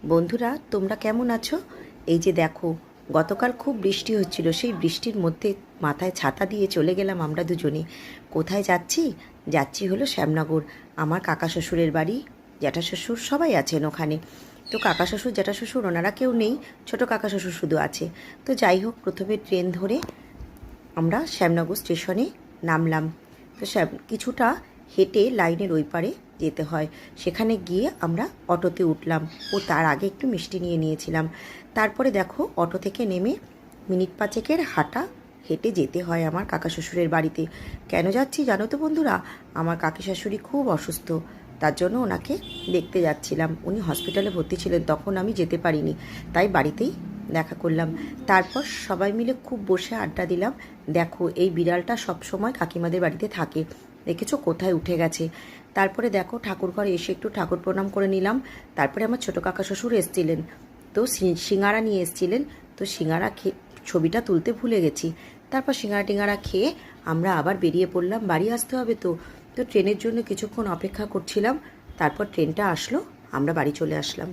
বন্ধুরা, তোমরা কেমন আছো? এই যে দেখো, গতকাল খুব বৃষ্টি হচ্ছিল। সেই বৃষ্টির মধ্যে মাথায় ছাতা দিয়ে চলে গেলাম আমরা দুজনে। কোথায় যাচ্ছি? যাচ্ছি হলো শ্যামনগর। আমার কাকা শ্বশুরের বাড়ি, জ্যাঠা শ্বশুর সবাই আছেন ওখানে। তো কাকা শ্বশুর জ্যাঠা শ্বশুর ওনারা কেউ নেই, ছোটো কাকা শ্বশুর শুধু আছে। তো যাই হোক, প্রথমে ট্রেন ধরে আমরা শ্যামনগর স্টেশনে নামলাম। তো কিছুটা হেঁটে লাইনের ওই পারে যেতে হয়। সেখানে গিয়ে আমরা অটোতে উঠলাম ও তার আগে একটু মিষ্টি নিয়ে নিয়েছিলাম। তারপরে দেখো, অটো থেকে নেমে মিনিট পাঁচেকের হাঁটা হেঁটে যেতে হয় আমার কাকা শ্বশুরের বাড়িতে। কেন যাচ্ছি জানো তো বন্ধুরা? আমার কাকি শাশুড়ি খুব অসুস্থ, তার জন্য ওনাকে দেখতে যাচ্ছিলাম। উনি হসপিটালে ভর্তি ছিলেন, তখন আমি যেতে পারিনি, তাই বাড়িতেই দেখা করলাম। তারপর সবাই মিলে খুব বসে আড্ডা দিলাম। দেখো, এই বিড়ালটা সব সময় কাকিমাদের বাড়িতে থাকে, দেখেছো কোথায় উঠে গেছে। তারপরে দেখো, ঠাকুর ঘরে এসে একটু ঠাকুর প্রণাম করে নিলাম। তারপরে আমার ছোটো কাকা শ্বশুর এসেছিলেন, তো সিঙ্গারা নিয়ে এসেছিলেন। তো সিঙ্গারা খেয়ে ছবিটা তুলতে ভুলে গেছি। তারপর সিঙ্গারা টিঙ্গারা খেয়ে আমরা আবার বেরিয়ে পড়লাম, বাড়ি আসতে হবে তো। তো ট্রেনের জন্য কিছুক্ষণ অপেক্ষা করছিলাম। তারপর ট্রেনটা আসলো, আমরা বাড়ি চলে আসলাম।